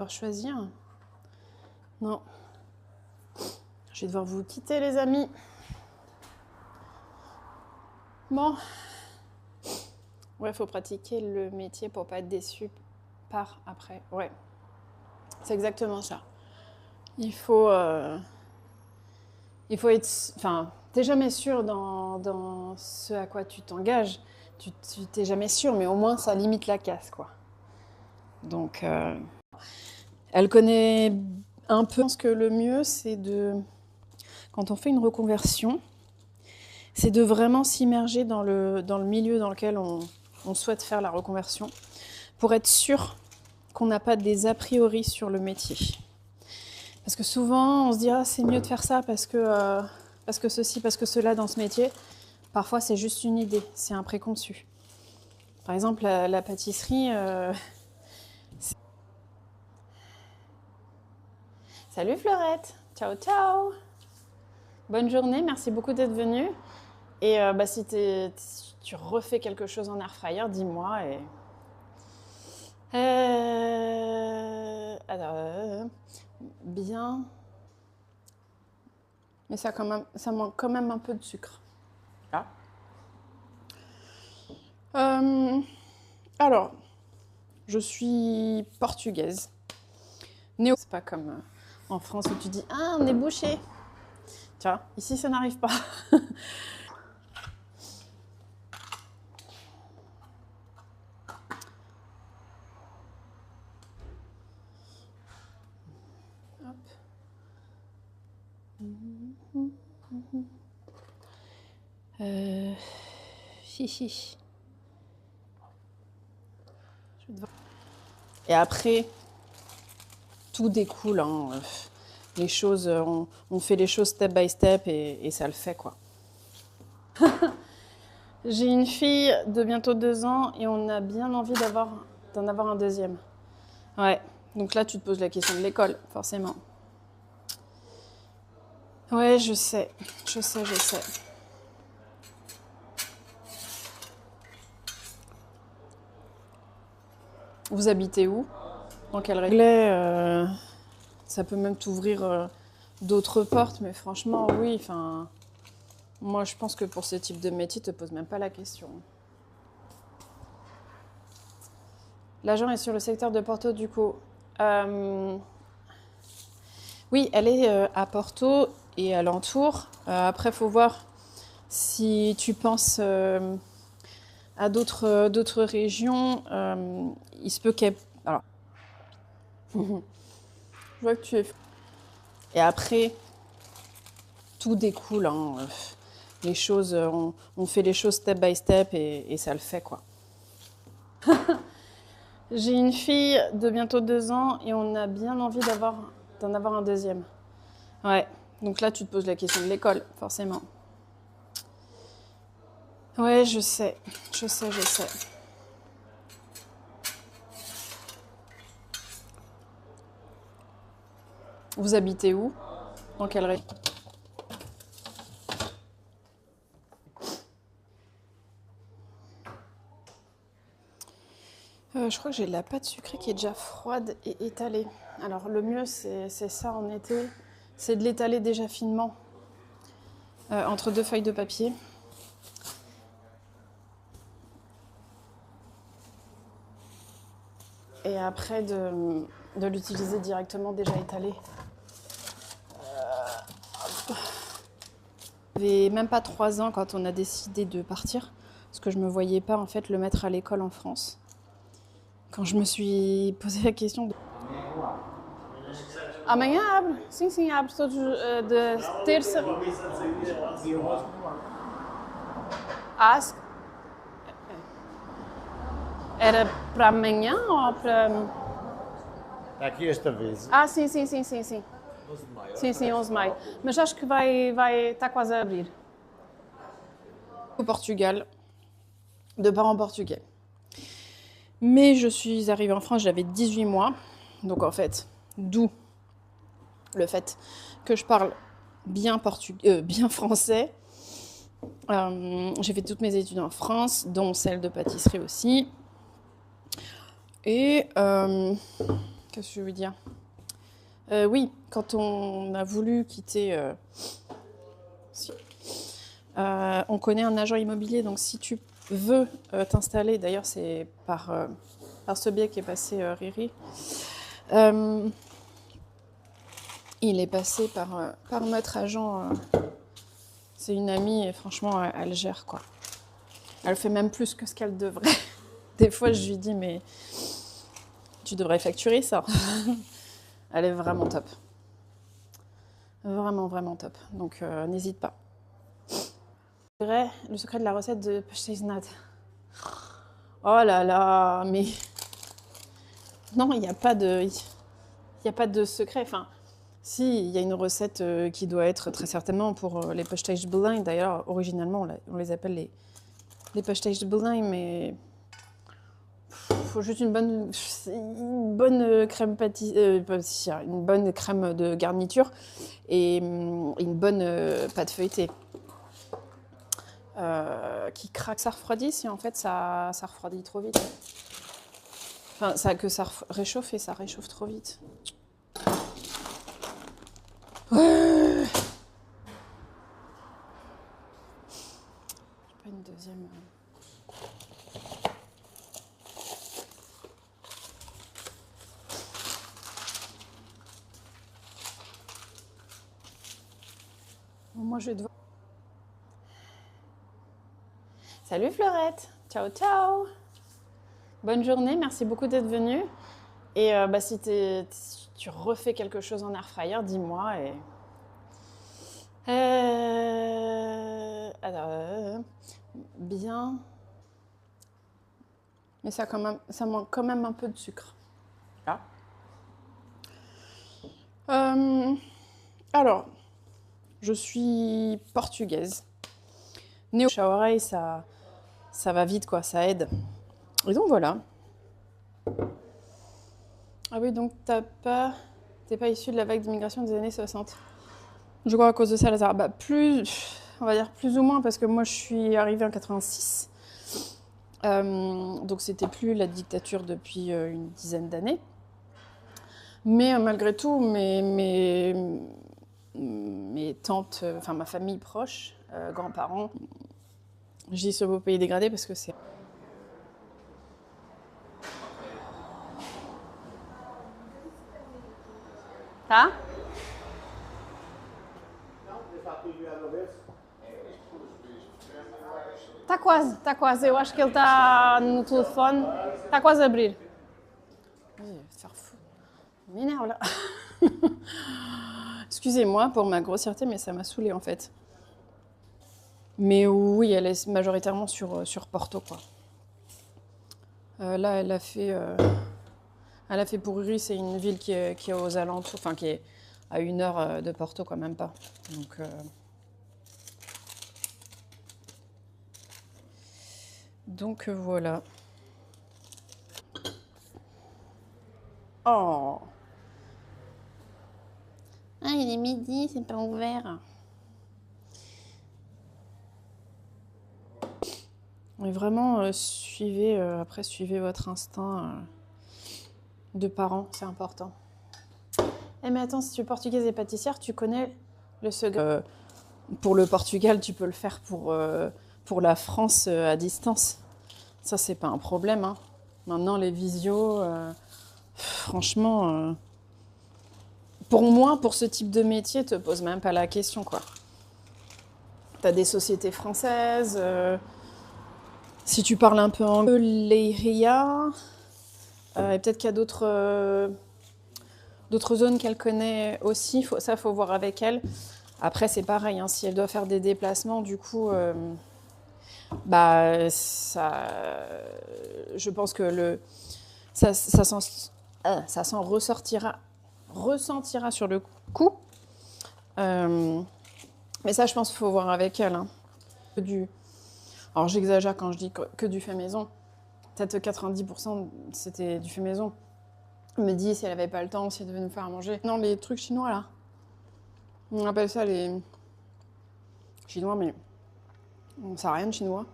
Choisir. Non. Je vais devoir vous quitter, les amis. Bon. Ouais, faut pratiquer le métier pour pas être déçu par après. Ouais. C'est exactement ça. Il faut être... Enfin, t'es jamais sûr dans ce à quoi tu t'engages. Tu t'es jamais sûr, mais au moins ça limite la casse, quoi. Donc... Elle connaît un peu. Je pense que le mieux, c'est quand on fait une reconversion, c'est de vraiment s'immerger dans le milieu dans lequel on souhaite faire la reconversion pour être sûr qu'on n'a pas des a priori sur le métier. Parce que souvent, on se dit « Ah, c'est mieux de faire ça parce que ceci, parce que cela dans ce métier ». Parfois, c'est juste une idée, c'est un préconçu. Par exemple, la pâtisserie... Salut Fleurette, ciao ciao. Bonne journée, merci beaucoup d'être venue. Et si tu refais quelque chose en air fryer, dis-moi. Bien. Mais ça manque quand même un peu de sucre. Ah. Alors, je suis portugaise. C'est pas comme en France où tu dis « Ah, on est bouché ». Tu vois, ici ça n'arrive pas. Chichi. Et après, tout découle. Hein. Les choses, on fait les choses step by step et ça le fait, quoi. J'ai une fille de bientôt 2 ans et on a bien envie d'en avoir un deuxième. Ouais, donc là tu te poses la question de l'école, forcément. Ouais, je sais. Vous habitez où? Dans quelle région? Ça peut même t'ouvrir d'autres portes, mais franchement, oui, enfin... Moi, je pense que pour ce type de métier, te pose même pas la question. L'agent est sur le secteur de Porto, du coup. Oui, elle est à Porto et alentour. Après, il faut voir si tu penses à d'autres régions. Il se peut qu'elle... Alors, je vois que tu es... Et après, tout découle. Hein. Les choses, on fait les choses step by step et ça le fait, quoi. J'ai une fille de bientôt 2 ans et on a bien envie d'en avoir un deuxième. Ouais, donc là tu te poses la question de l'école, forcément. Ouais, je sais. Vous habitez où? Dans quelle région? Je crois que j'ai de la pâte sucrée qui est déjà froide et étalée. Alors le mieux, c'est ça en été, c'est de l'étaler déjà finement entre 2 feuilles de papier. Et après de l'utiliser directement déjà étalé. J'avais même pas 3 ans quand on a décidé de partir, parce que je me voyais pas en fait le mettre à l'école en France. Quand je me suis posé la question de... Amanhã abre, sim, abre todos de terça. Ask. Era para amanhã ou para... Está aqui esta vez. Ah, sim. 11 de maio. Sim, 11 de maio. Mas acho que está quase a abrir. Au Portugal, de parents portugais. Mais je suis arrivée en France, j'avais 18 mois. Donc en fait, d'où le fait que je parle bien français. J'ai fait toutes mes études en France, dont celle de pâtisserie aussi. Et Qu'est-ce que je veux dire? Oui, quand on a voulu quitter... on connaît un agent immobilier, donc si tu veux t'installer, d'ailleurs c'est par ce biais qu'est passé Riri, il est passé par notre agent, c'est une amie et franchement elle gère quoi. Elle fait même plus que ce qu'elle devrait. Des fois je lui dis mais tu devrais facturer ça. Elle est vraiment top. Vraiment, vraiment top. Donc n'hésite pas. Le secret de la recette de Pasteiznat. Oh là là, mais... Non, il n'y a pas de secret. Enfin, si, il y a une recette qui doit être très certainement pour les Pasteizenbollen. D'ailleurs, originalement, on les appelle les Pasteizenbollen, mais... faut juste une bonne crème pâtissière, une bonne crème de garniture et une bonne pâte feuilletée. Qui craque, ça refroidit si en fait ça refroidit trop vite. Enfin, ça réchauffe et ça réchauffe trop vite. Ouais. J'ai pas une deuxième. Bon, moi je vais devoir. Salut Fleurette, ciao ciao. Bonne journée, merci beaucoup d'être venue. Et si tu refais quelque chose en air fryer, dis-moi. Alors, bien. Mais ça manque quand même un peu de sucre. Là. Alors, je suis portugaise. Né au bouche à oreille, ça va vite, quoi, ça aide. Et donc voilà. Ah oui, donc t'es pas issu de la vague d'immigration des années 60. Je crois à cause de ça, Lazare. Bah, on va dire plus ou moins, parce que moi je suis arrivée en 86. Donc c'était plus la dictature depuis une dizaine d'années. Mais malgré tout, mes tantes, enfin ma famille proche, grands-parents, je dis ce beau pays dégradé parce que c'est... Tá? Tá quase. Eu acho que ele está no telefone. Está quase a abrir. Il va se faire fou. Il m'énerve là. Excusez-moi pour ma grossièreté, mais ça m'a saoulée en fait. Mais oui, elle est majoritairement sur Porto, quoi. Là, elle a fait pour Uri, c'est une ville qui est aux alentours, enfin qui est à 1 heure de Porto, quoi, même pas. Donc voilà. Oh. Ah, il est midi, c'est pas ouvert. Et vraiment, suivez votre instinct de parents, c'est important. Eh mais attends, si tu es portugaise et pâtissière, tu connais le secret. Pour le Portugal, tu peux le faire pour la France à distance. Ça, c'est pas un problème. Hein. Maintenant, les visios, franchement, pour moi, pour ce type de métier, te pose même pas la question, quoi. T'as des sociétés françaises. Si tu parles un peu anglais, Leiria, et peut-être qu'il y a d'autres zones qu'elle connaît aussi. Ça, faut voir avec elle. Après, c'est pareil. Hein, si elle doit faire des déplacements, du coup, je pense que ça s'en ressentira sur le coup. Mais ça, je pense qu'il faut voir avec elle. Hein. Alors, j'exagère quand je dis que du fait maison. Peut-être 90%, c'était du fait maison. Elle me dit si elle avait pas le temps, si elle devait nous faire à manger. Non, les trucs chinois, là. On appelle ça les chinois, mais on sait rien de chinois.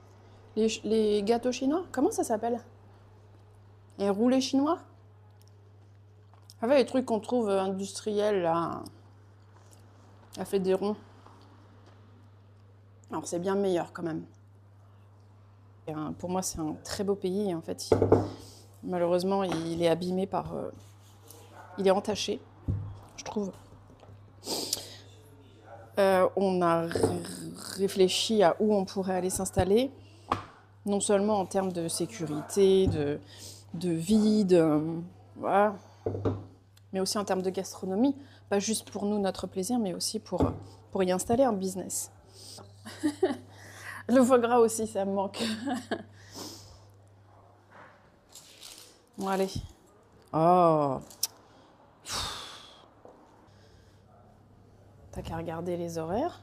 Les gâteaux chinois, comment ça s'appelle? Les roulés chinois? En fait, les trucs qu'on trouve industriels, là, à Fédéron, alors c'est bien meilleur quand même. Et, pour moi, c'est un très beau pays. Et en fait, malheureusement, il est abîmé par... il est entaché, je trouve. On a réfléchi à où on pourrait aller s'installer, non seulement en termes de sécurité, de vie, voilà, mais aussi en termes de gastronomie. Pas juste pour nous, notre plaisir, mais aussi pour y installer un business. Le foie gras aussi, ça me manque. Bon, allez. Oh. T'as qu'à regarder les horaires.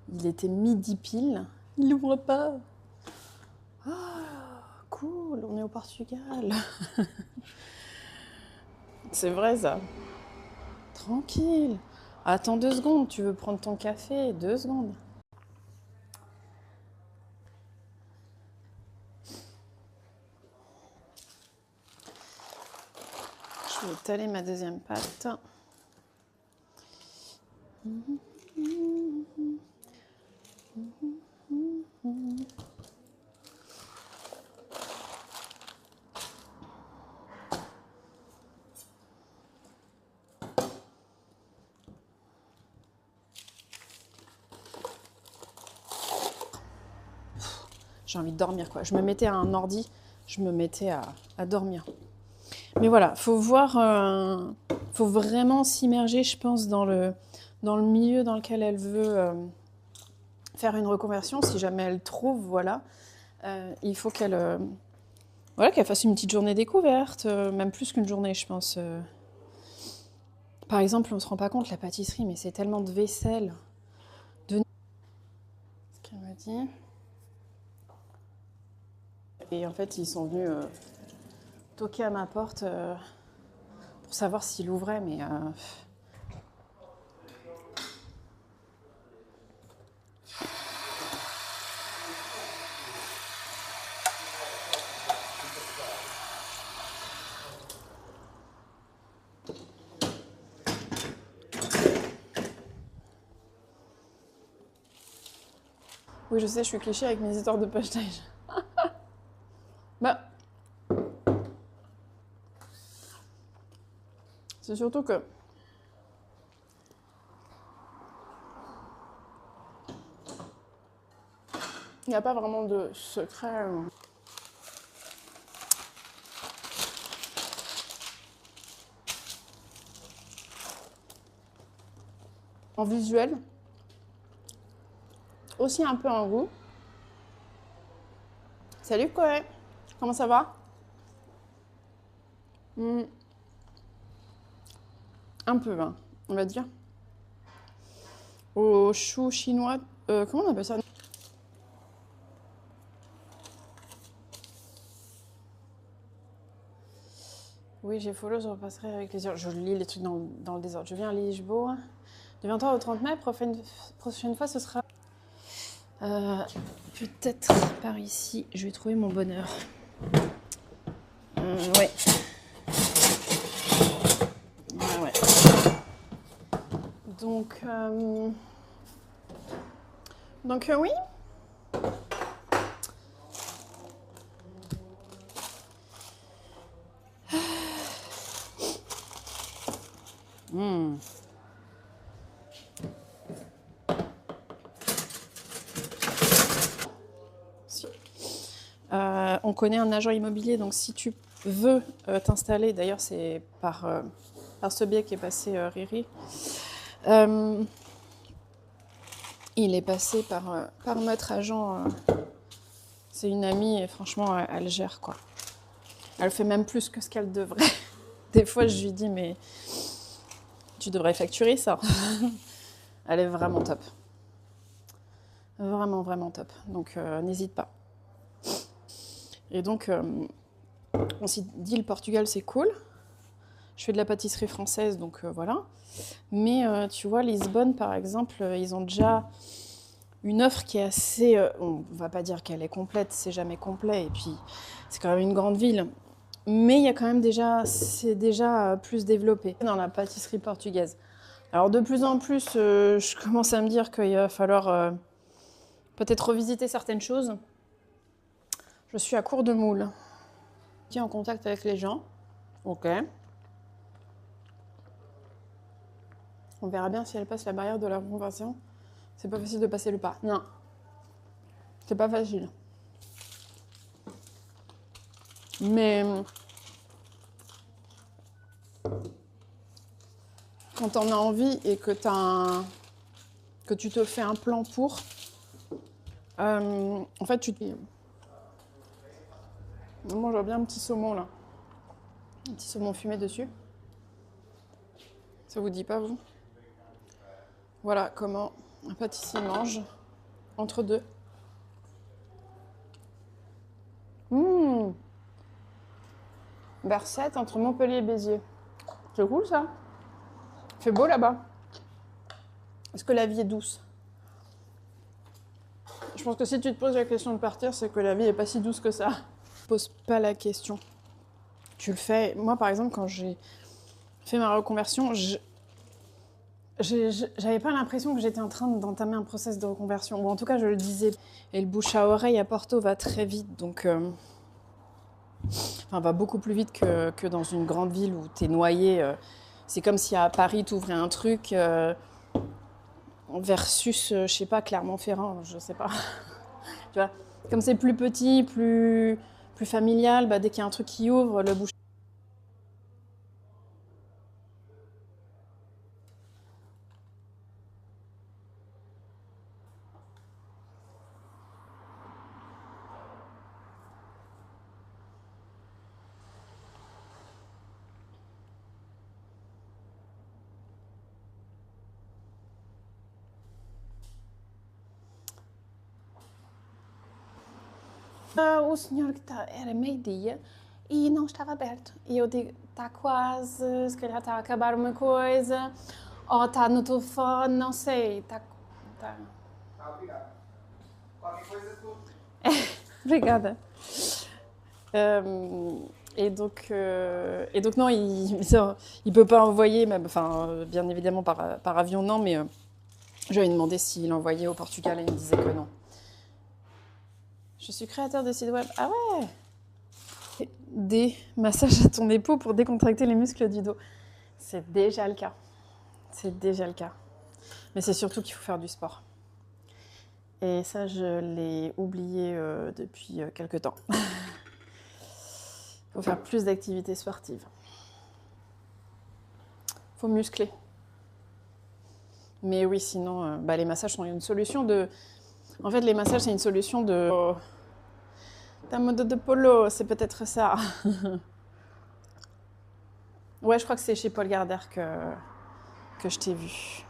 Il était midi pile. Il n'ouvre pas. Ah, cool, on est au Portugal. C'est vrai ça. Tranquille. Attends 2 secondes, tu veux prendre ton café? 2 secondes. Je vais étaler ma deuxième pâte. J'ai envie de dormir, quoi. Je me mettais à un ordi, je me mettais à dormir. Mais voilà, faut voir, faut vraiment s'immerger, je pense, dans le milieu dans lequel elle veut faire une reconversion, si jamais elle trouve, voilà. Il faut qu'elle voilà, qu'elle fasse une petite journée découverte, même plus qu'une journée, je pense. Par exemple, on se rend pas compte, la pâtisserie, mais c'est tellement de vaisselle. Ce qu'elle me dit. Et en fait, ils sont venus toquer à ma porte pour savoir s'il ouvrait, mais... Oui, je sais, je suis cliché avec mes histoires de page-neige. Bah... C'est surtout que... Il n'y a pas vraiment de secret. En visuel, aussi un peu en goût. Salut Koé, comment ça va? Un peu, hein, on va dire. Au chou chinois, comment on appelle ça? Oui, j'ai follow, je repasserai avec les heures. Je lis les trucs dans le désordre. Je viens à Lisboa. Du 23 au 30 mai, prochaine fois, ce sera... peut-être par ici, je vais trouver mon bonheur. Ouais. Ouais. Donc oui. On connaît un agent immobilier, donc si tu veux t'installer, d'ailleurs c'est par ce biais qu'est passé Riri, il est passé par notre agent, c'est une amie et franchement elle gère quoi. Elle fait même plus que ce qu'elle devrait. Des fois je lui dis mais tu devrais facturer ça. Elle est vraiment top. Vraiment, vraiment top. Donc n'hésite pas. Et donc, on s'est dit, le Portugal, c'est cool. Je fais de la pâtisserie française, donc voilà. Mais tu vois, Lisbonne, par exemple, ils ont déjà une offre qui est assez... on va pas dire qu'elle est complète, c'est jamais complet. Et puis, c'est quand même une grande ville. Mais il y a quand même c'est déjà plus développé dans la pâtisserie portugaise. Alors de plus en plus, je commence à me dire qu'il va falloir peut-être revisiter certaines choses. Je suis à court de moules. Qui est en contact avec les gens. Ok. On verra bien si elle passe la barrière de la conversion. C'est pas facile de passer le pas. Non. C'est pas facile. Mais quand t'en as envie et que que tu te fais un plan pour, en fait, moi, je vois bien un petit saumon là. Un petit saumon fumé dessus. Ça vous dit pas, vous? Voilà comment un pâtissier mange entre deux. Bercette entre Montpellier et Béziers. C'est cool ça. Il fait beau là-bas. Est-ce que la vie est douce? Je pense que si tu te poses la question de partir, c'est que la vie est pas si douce que ça. Pose pas la question. Tu le fais. Moi, par exemple, quand j'ai fait ma reconversion, j'avais pas l'impression que j'étais en train d'entamer un process de reconversion. Ou en tout cas, je le disais. Et le bouche à oreille à Porto va très vite. Donc, va beaucoup plus vite que dans une grande ville où t'es noyé. C'est comme si à Paris, t'ouvrais un truc versus, je sais pas, Clermont-Ferrand, je sais pas. Tu vois, comme c'est plus petit, plus familial, dès qu'il y a un truc qui ouvre, le bouche. O senhor que era meio-dia e não estava aberto. E eu digo, está quase, se calhar está a acabar uma coisa, ou está no telefone, não sei. Está. Obrigado. Qualquer coisa tu. Obrigada. Et donc non, il peut pas envoyer, même, bien évidemment par avion non, mais je lui ai demandé s'il envoyait au Portugal et il me disait que non. Je suis créateur de site web. Ah ouais! Des massages à ton épaule pour décontracter les muscles du dos. C'est déjà le cas. C'est déjà le cas. Mais c'est surtout qu'il faut faire du sport. Et ça, je l'ai oublié depuis quelques temps. Il faut faire plus d'activités sportives. Il faut muscler. Mais oui, sinon, les massages sont une solution de... En fait, les massages, c'est une solution de... T'as un mode de polo, c'est peut-être ça. Ouais, je crois que c'est chez Paul Gardère que je t'ai vu.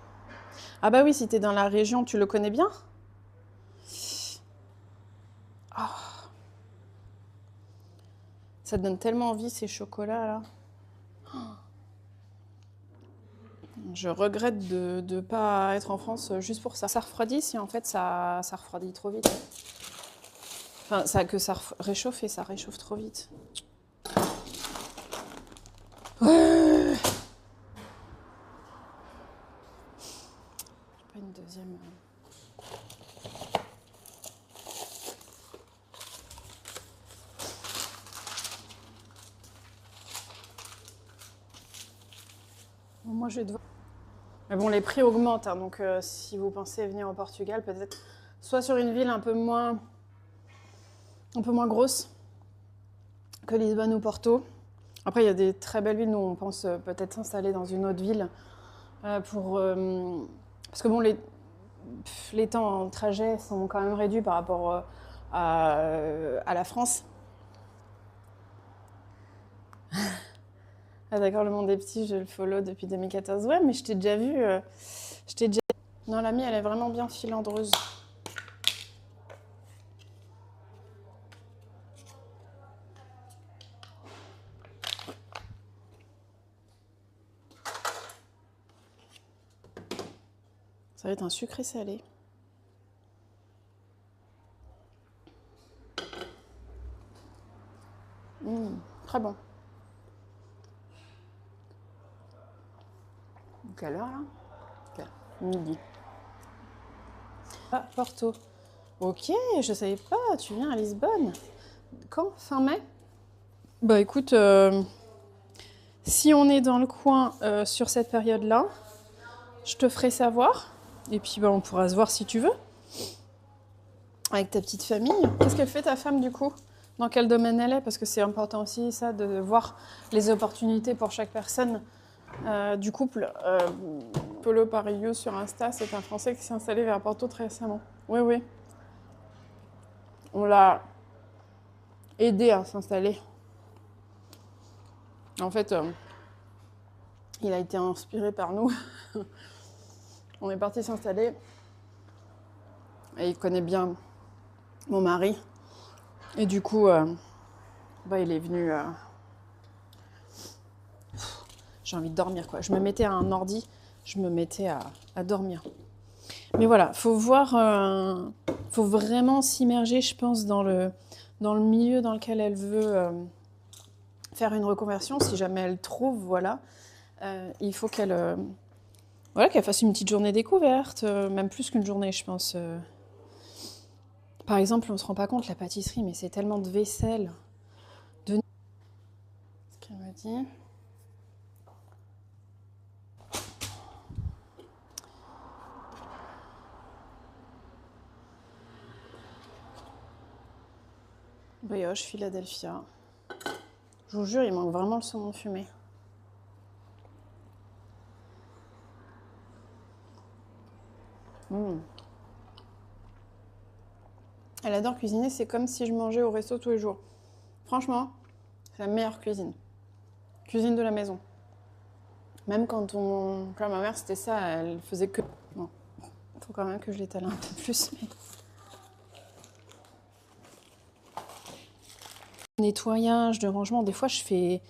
Ah bah oui, si t'es dans la région, tu le connais bien? Oh. Ça te donne tellement envie, ces chocolats-là. Je regrette de ne pas être en France juste pour ça. Ça refroidit si en fait ça refroidit trop vite. Enfin, ça réchauffe et ça réchauffe trop vite. Ouais. J'ai pas une deuxième. Bon, moi je vais devoir. Mais bon, les prix augmentent, hein, donc si vous pensez venir au Portugal, peut-être soit sur une ville un peu moins grosse que Lisbonne ou Porto. Après, il y a des très belles villes. Nous, on pense peut-être s'installer dans une autre ville parce que bon, les temps en trajet sont quand même réduits par rapport à la France. Ah d'accord, le monde des petits, je le follow depuis 2014. Ouais, mais je t'ai déjà vu. Non, l'amie, elle est vraiment bien filandreuse. Ça va être un sucré salé. Très bon. Quelle heure là? Ok. Midi. Ah, Porto. Ok, je savais pas, tu viens à Lisbonne. Quand? Fin mai? Bah écoute, si on est dans le coin sur cette période-là, je te ferai savoir. Et puis bah, on pourra se voir si tu veux. Avec ta petite famille. Qu'est-ce qu'elle fait ta femme du coup? Dans quel domaine elle est? Parce que c'est important aussi ça de voir les opportunités pour chaque personne du couple. Polo Parillo sur Insta, c'est un Français qui s'est installé vers Porto très récemment. Oui, oui. On l'a aidé à s'installer. En fait, il a été inspiré par nous. On est parti s'installer. Et il connaît bien mon mari. Et du coup, bah, il est venu... J'ai envie de dormir, quoi. Je me mettais à un ordi, je me mettais à dormir. Mais voilà, faut voir... faut vraiment s'immerger, je pense, dans le milieu dans lequel elle veut faire une reconversion. Si jamais elle trouve, voilà. Il faut qu'elle... voilà, qu'elle fasse une petite journée découverte, même plus qu'une journée, je pense. Par exemple, on ne se rend pas compte, la pâtisserie, mais c'est tellement de vaisselle. Ce qu'elle me dit. Brioche, Philadelphia. Je vous jure, il manque vraiment le saumon fumé. Elle adore cuisiner, c'est comme si je mangeais au resto tous les jours. Franchement, c'est la meilleure cuisine. Cuisine de la maison. Même quand ma mère, c'était ça, elle faisait que... Bon, faut quand même que je l'étale un peu plus, mais... Nettoyage, de rangement, des fois je fais...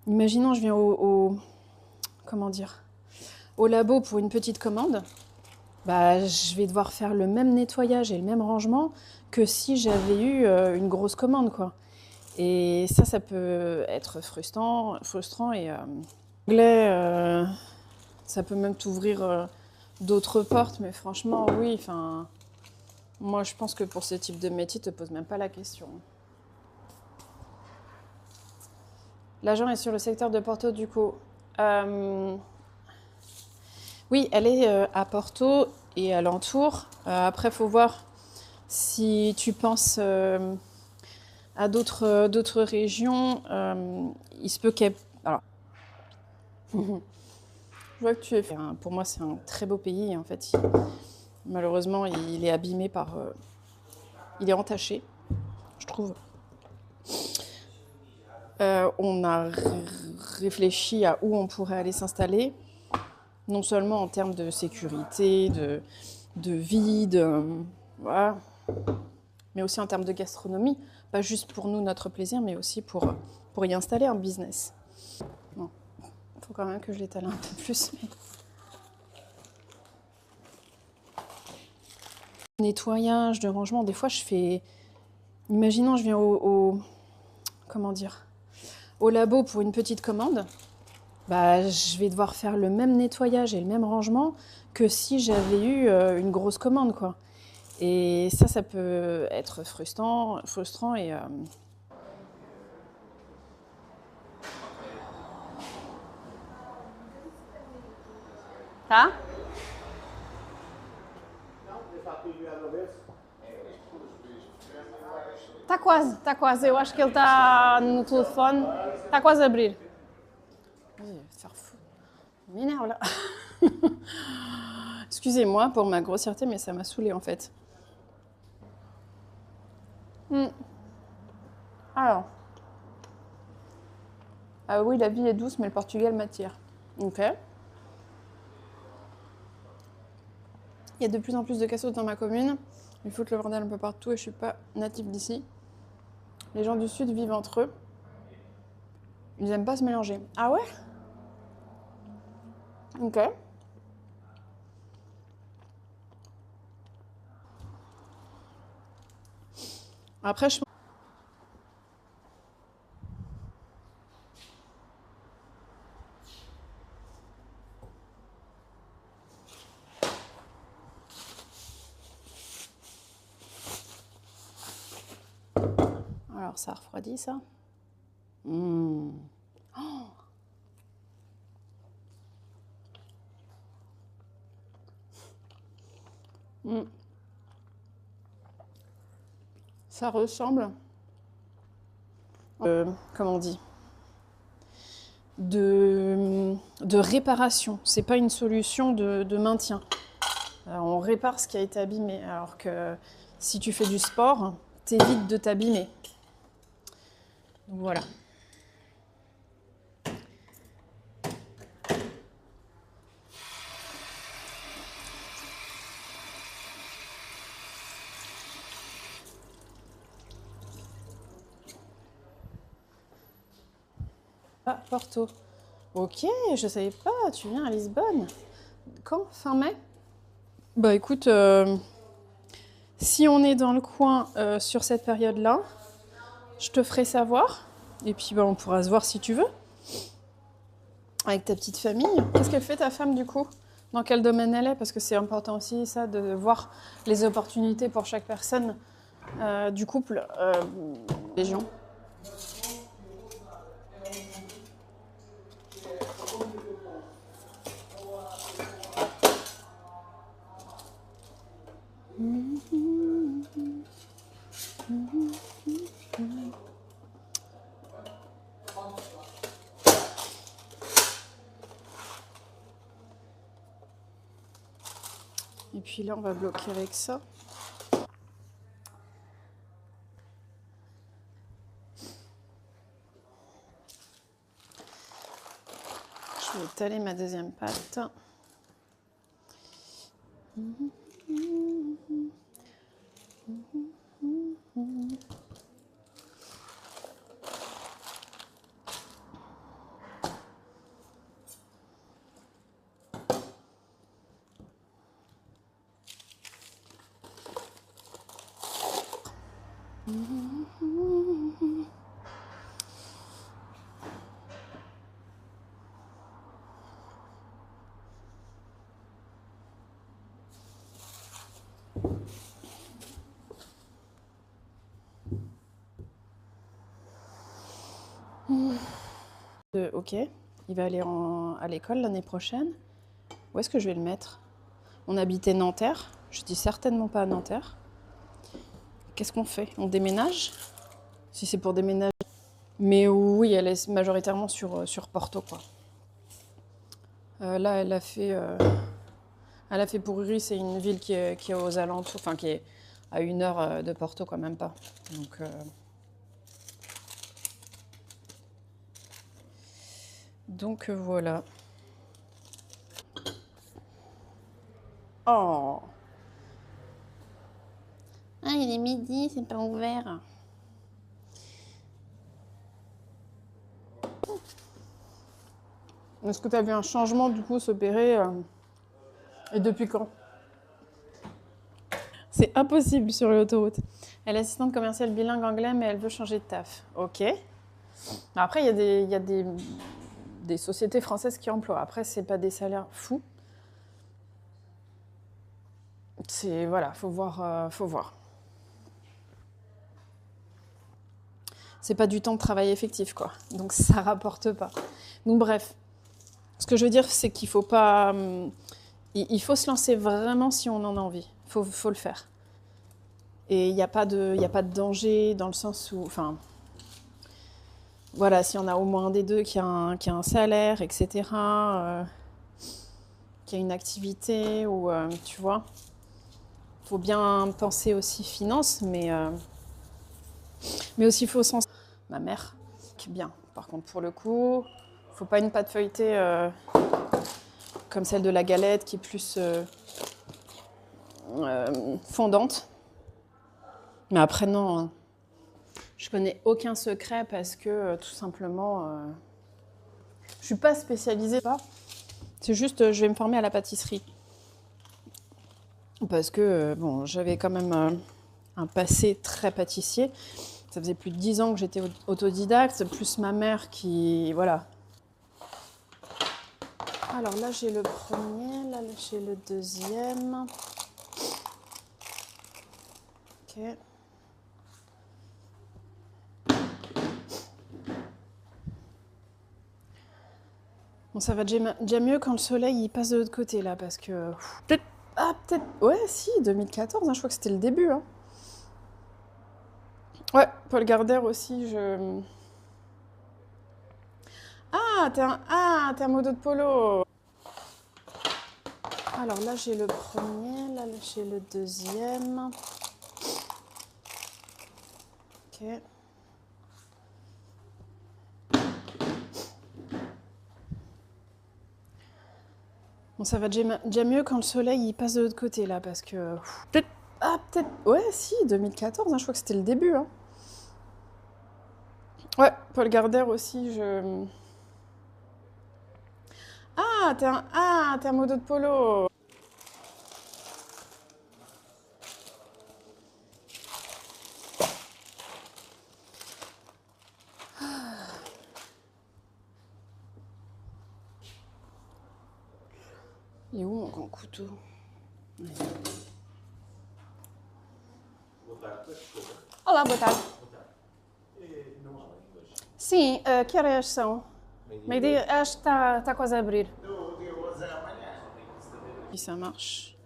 Imaginons, je viens comment dire? Au labo pour une petite commande. Bah, je vais devoir faire le même nettoyage et le même rangement que si j'avais eu une grosse commande, quoi. Et ça peut être frustrant et ça peut même t'ouvrir d'autres portes, mais franchement, oui, enfin, moi je pense que pour ce type de métier, te pose même pas la question. L'agent est sur le secteur de Porto, du coup. Oui, elle est à Porto et alentour. Après, il faut voir si tu penses à d'autres régions. Il se peut qu'elle... Alors, je vois que tu es... Pour moi, c'est un très beau pays. En fait, malheureusement, il est abîmé par... il est entaché, je trouve. On a réfléchi à où on pourrait aller s'installer. Non seulement en termes de sécurité, de vie, voilà, mais aussi en termes de gastronomie. Pas juste pour nous, notre plaisir, mais aussi pour y installer un business. Bon, il faut quand même que je l'étale un peu plus. Mais... Nettoyage, de rangement, des fois je fais... Imaginons, je viens comment dire? Au labo pour une petite commande. Bah, je vais devoir faire le même nettoyage et le même rangement que si j'avais eu une grosse commande, quoi. Et ça peut être frustrant et... Tá? Tá quase. Eu acho que ele está no telefone. Está quase a abrir. Faire fou. M'énerve là. Excusez-moi pour ma grossièreté, mais ça m'a saoulée en fait. Alors. Ah oui, la vie est douce, mais le Portugal m'attire. Ok. Il y a de plus en plus de cassos dans ma commune. Ils foutent le bordel un peu partout et je suis pas native d'ici. Les gens du sud vivent entre eux. Ils aiment pas se mélanger. Ah ouais? Ok. Après, je... Alors ça refroidit ça. Mmh. Oh. Mmh. Ça ressemble, comment on dit, de réparation. C'est pas une solution de maintien. On répare ce qui a été abîmé, alors que si tu fais du sport, t'évites de t'abîmer. Donc voilà. Ah, Porto. Ok, je savais pas, tu viens à Lisbonne. Quand? Fin mai? Bah écoute, si on est dans le coin sur cette période-là, je te ferai savoir. Et puis bah, on pourra se voir si tu veux. Avec ta petite famille. Qu'est-ce qu'elle fait ta femme du coup? Dans quel domaine elle est? Parce que c'est important aussi ça de voir les opportunités pour chaque personne du couple. Région. Et puis là, on va bloquer avec ça. Je vais étaler ma deuxième pâte. Ok, il va aller à l'école l'année prochaine. Où est-ce que je vais le mettre? On habitait Nanterre. Je dis certainement pas à Nanterre. Qu'est-ce qu'on fait? On déménage? Si c'est pour déménager. Mais oui, elle est majoritairement sur Porto, quoi. Là, elle a fait Poruri, c'est une ville qui est aux alentours, enfin qui est à 1 heure de Porto, quand même pas. Donc voilà. Oh! Ah, il est midi, c'est pas ouvert. Est-ce que tu as vu un changement du coup s'opérer et depuis quand? C'est impossible sur l'autoroute. Elle est assistante commerciale bilingue anglais, mais elle veut changer de taf. Ok. Après, il y a des sociétés françaises qui emploient. Après, c'est pas des salaires fous. C'est voilà, faut voir, faut voir. C'est pas du temps de travail effectif, quoi. Donc ça rapporte pas. Donc bref, ce que je veux dire, c'est qu'il faut pas, il faut se lancer vraiment si on en a envie. Faut le faire. Et il n'y a pas de danger dans le sens où, enfin, voilà, si on a au moins un des deux qui a un salaire, etc., qui a une activité, ou tu vois, faut bien penser aussi finances, mais aussi il faut sens. Ma mère, qui est bien. Par contre, pour le coup, faut pas une pâte feuilletée comme celle de la galette, qui est plus fondante. Mais après, non, je connais aucun secret parce que tout simplement, je suis pas spécialisée. C'est juste, je vais me former à la pâtisserie. Parce que, bon, j'avais quand même un passé très pâtissier. Ça faisait plus de 10 ans que j'étais autodidacte, plus ma mère qui, voilà. Alors là, j'ai le premier, là, j'ai le deuxième. Ok. Bon, ça va déjà mieux quand le soleil il passe de l'autre côté là, parce que peut-être, ouais, si 2014, hein, je crois que c'était le début. Hein. Ouais, Paul Gardner aussi, je. T'es un modo de polo. Alors là, j'ai le premier, là, j'ai le deuxième. Ok. Bon, ça va déjà mieux quand le soleil il passe de l'autre côté là, parce que peut-être, ouais, si 2014, hein, je crois que c'était le début. Hein. Ouais, Paul Gardner aussi, je. T'es un modo de polo. Il est où mon grand couteau? Olá, boa tarde. Sim, que horas são? Meio-dia, acho que está quase a abrir. Si ça marche.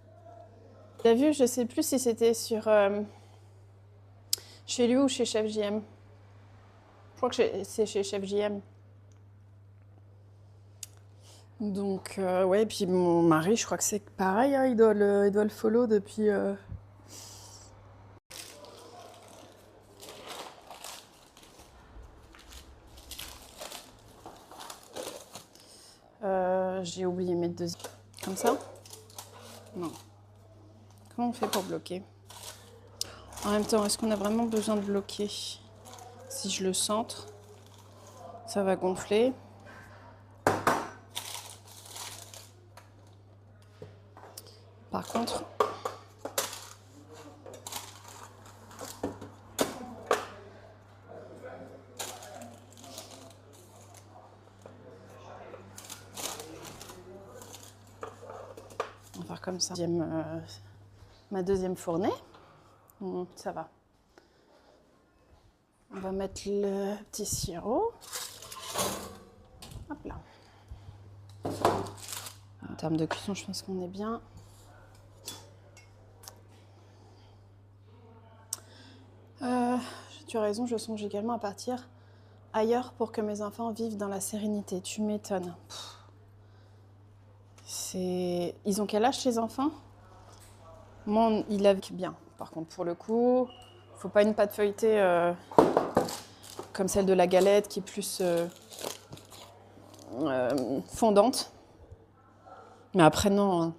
T'as vu, je sais plus si c'était sur chez lui ou chez Chef JM. Je crois que c'est chez Chef JM. Donc, ouais, puis mon mari, je crois que c'est pareil, hein, il doit le follow depuis. J'ai oublié de mettre deux. Comme ça? Non. Comment on fait pour bloquer? En même temps, est-ce qu'on a vraiment besoin de bloquer? Si je le centre, ça va gonfler. Par contre, on va faire comme ça. Ma deuxième fournée, ça va. On va mettre le petit sirop. Hop là. En termes de cuisson, je pense qu'on est bien. Tu as raison, je songe également à partir ailleurs pour que mes enfants vivent dans la sérénité. Tu m'étonnes. Ils ont quel âge, ces enfants? Moi, il a bien. Par contre, pour le coup, faut pas une pâte feuilletée comme celle de la galette qui est plus fondante. Mais après, non.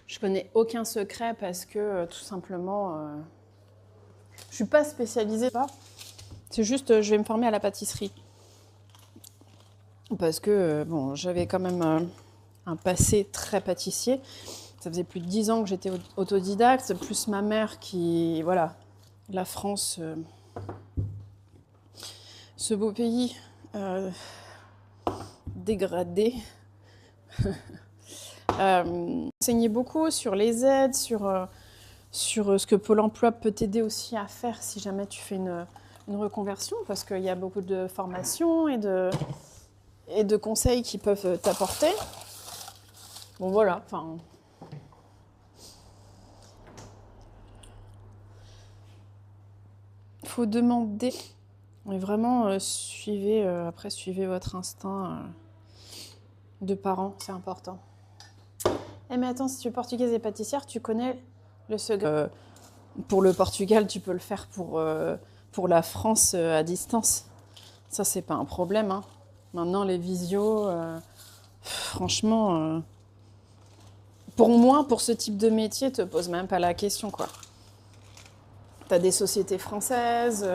Je connais aucun secret parce que tout simplement, je suis pas spécialisée. C'est juste, je vais me former à la pâtisserie. Parce que, bon, j'avais quand même un passé très pâtissier. Ça faisait plus de 10 ans que j'étais autodidacte, plus ma mère qui, voilà, la France, ce beau pays dégradé. Enseignait beaucoup sur les aides, sur ce que Pôle emploi peut t'aider aussi à faire si jamais tu fais une reconversion, parce qu'il y a beaucoup de formations et de conseils qui peuvent t'apporter. Bon voilà, enfin. Faut demander. Et vraiment, suivez votre instinct de parents, c'est important. Eh mais attends, si tu es portugaise et pâtissière, tu connais le secret. Pour le Portugal, tu peux le faire pour la France à distance. Ça, c'est pas un problème. Hein. Maintenant, les visios, franchement, pour moi, pour ce type de métier, te pose même pas la question, quoi. T'as des sociétés françaises.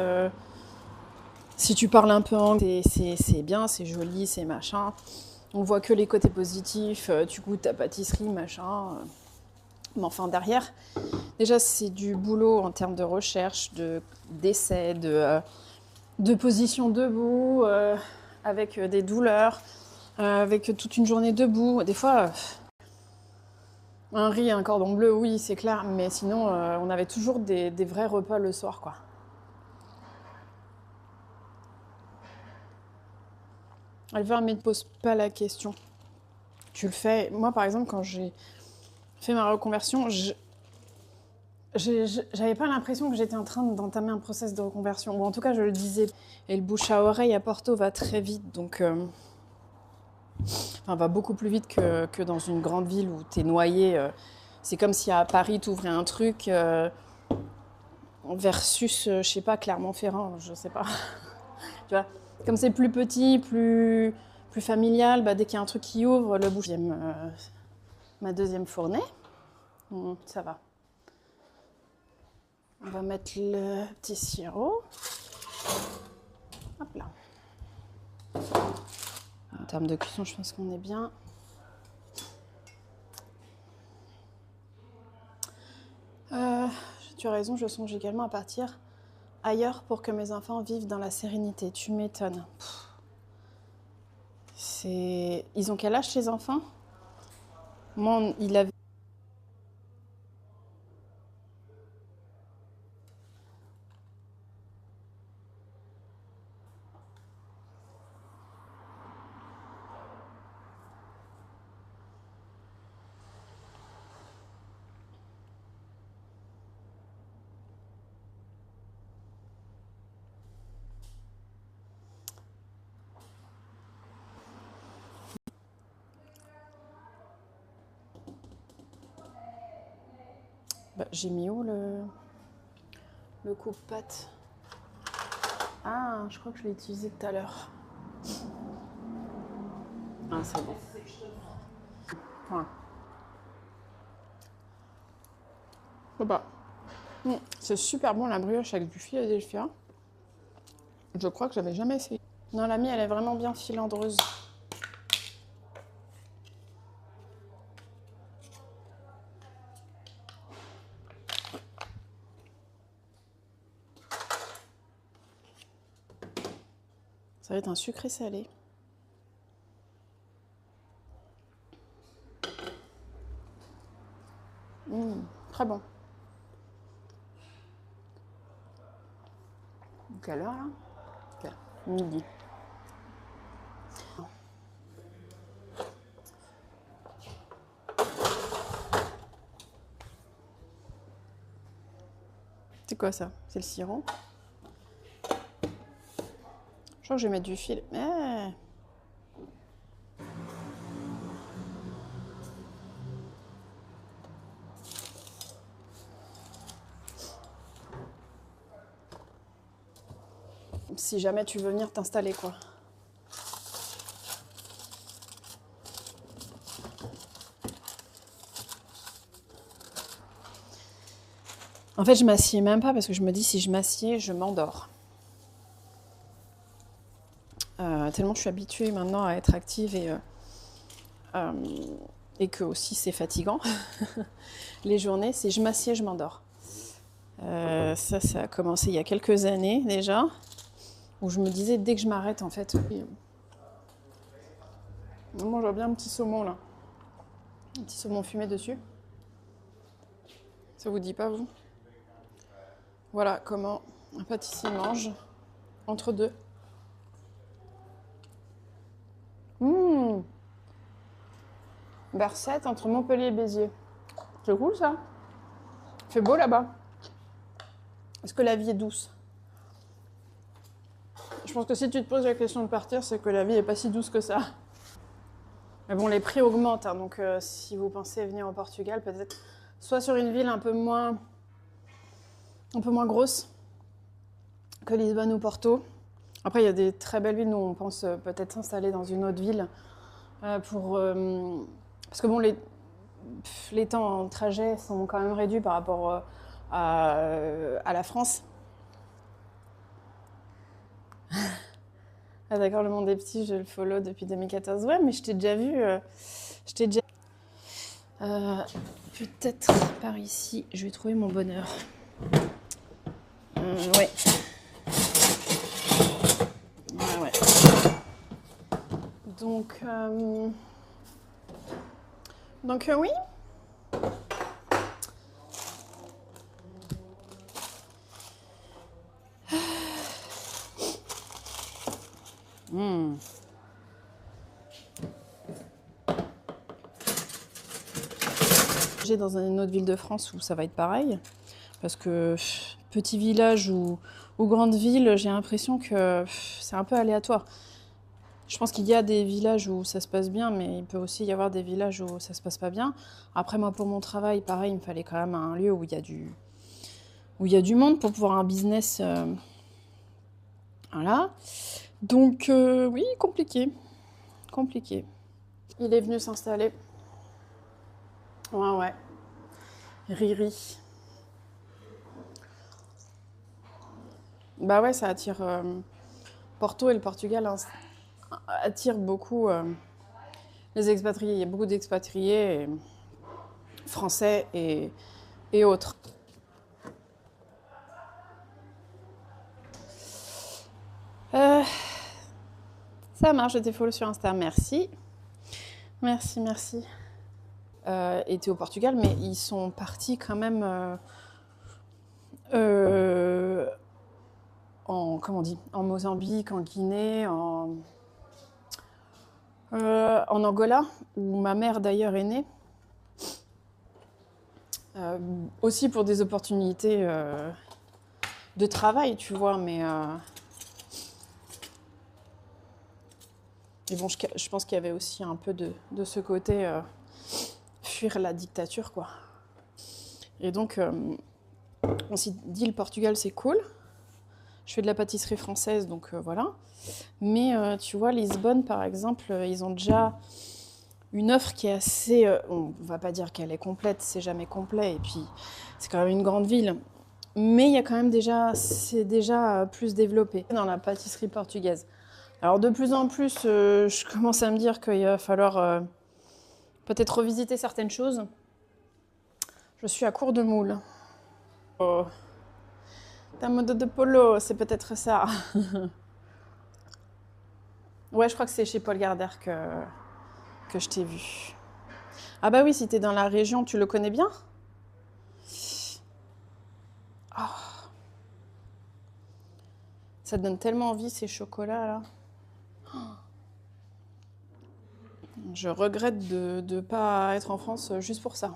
Si tu parles un peu anglais, c'est bien, c'est joli, c'est machin. On voit que les côtés positifs. Tu goûtes ta pâtisserie, machin. Mais enfin, derrière, déjà, c'est du boulot en termes de recherche, d'essai, de position debout, avec des douleurs, avec toute une journée debout. Des fois, un riz et un cordon bleu, oui, c'est clair. Mais sinon, on avait toujours des vrais repas le soir, quoi. Alvar ne me pose pas la question. Tu le fais. Moi, par exemple, quand j'ai fait ma reconversion, j'avais pas l'impression que j'étais en train d'entamer un process de reconversion. Ou en tout cas, je le disais. Et le bouche à oreille à Porto va très vite. Donc, va beaucoup plus vite que dans une grande ville où t'es noyé. C'est comme si à Paris, t'ouvrais un truc versus, je sais pas, Clermont-Ferrand, je sais pas. Tu vois, comme c'est plus petit, plus familial, dès qu'il y a un truc qui ouvre, le bouche. Ma deuxième fournée, ça va. On va mettre le petit sirop. Hop là. En termes de cuisson, je pense qu'on est bien. Tu as raison, je songe également à partir ailleurs pour que mes enfants vivent dans la sérénité. Tu m'étonnes. Ils ont quel âge, ces enfants? Moi, il avait... j'ai mis où le coupe-pâte? Ah, je crois que je l'ai utilisé tout à l'heure. Ah, c'est bon. Voilà. C'est super bon la brioche avec du Philadelphia. Je crois que j'avais jamais essayé. Non, la mienne, elle est vraiment bien filandreuse. Ça va être un sucré salé. Très bon. Quelle heure là? Midi. C'est quoi ça? C'est le sirop. Je crois que je vais mettre du fil. Si jamais tu veux venir t'installer, quoi. En fait, je m'assieds même pas parce que je me dis si je m'assieds, je m'endors. Tellement je suis habituée maintenant à être active et que aussi c'est fatigant. Les journées, c'est je m'assieds, je m'endors. Ça a commencé il y a quelques années déjà, où je me disais dès que je m'arrête en fait. Moi j'ai bien un petit saumon là. Un petit saumon fumé dessus. Ça vous dit pas vous? Voilà comment un pâtissier mange entre deux. Bercette entre Montpellier et Béziers. C'est cool ça. Il fait beau là-bas. Est-ce que la vie est douce? Je pense que si tu te poses la question de partir, c'est que la vie est pas si douce que ça. Mais bon, les prix augmentent, hein, donc si vous pensez venir au Portugal, peut-être soit sur une ville un peu moins grosse que Lisbonne ou Porto. Après, il y a des très belles villes. Nous, on pense peut-être s'installer dans une autre ville parce que bon, les temps en trajet sont quand même réduits par rapport à la France. Ah d'accord, le monde des petits, je le follow depuis 2014. Ouais, mais je t'ai déjà vu. Peut-être par ici, je vais trouver mon bonheur. Ouais. Ouais. Donc oui. J'ai dans une autre ville de France où ça va être pareil. Parce que petit village ou grande ville, j'ai l'impression que c'est un peu aléatoire. Je pense qu'il y a des villages où ça se passe bien, mais il peut aussi y avoir des villages où ça se passe pas bien. Après, moi, pour mon travail, pareil, il me fallait quand même un lieu où il y a du monde pour pouvoir un business. Voilà. Donc, oui, compliqué. Compliqué. Il est venu s'installer. Ouais, ouais. Riri. Bah ouais, ça attire. Porto et le Portugal attirent beaucoup les expatriés. Il y a beaucoup d'expatriés français et autres. Ça marche, je t'ai follow sur Insta, merci. Merci, merci. Étaient au Portugal, mais ils sont partis quand même comment on dit, en Mozambique, en Guinée, en Angola, où ma mère d'ailleurs est née. Aussi pour des opportunités de travail, tu vois, mais bon, je pense qu'il y avait aussi un peu de ce côté fuir la dictature, quoi. Et donc, on s'est dit, le Portugal, c'est cool. Je fais de la pâtisserie française, donc voilà. Mais tu vois, Lisbonne, par exemple, ils ont déjà une offre qui est assez... on va pas dire qu'elle est complète, c'est jamais complet. Et puis, c'est quand même une grande ville. Mais il y a quand même déjà... C'est déjà plus développé dans la pâtisserie portugaise. Alors, de plus en plus, je commence à me dire qu'il va falloir peut-être revisiter certaines choses. Je suis à court de moules. Oh. Ta mode de polo, c'est peut-être ça. Ouais, je crois que c'est chez Paul Gardère que je t'ai vu. Ah bah oui, si t'es dans la région, tu le connais bien? Oh. Ça te donne tellement envie, ces chocolats-là. Oh. Je regrette de ne pas être en France juste pour ça.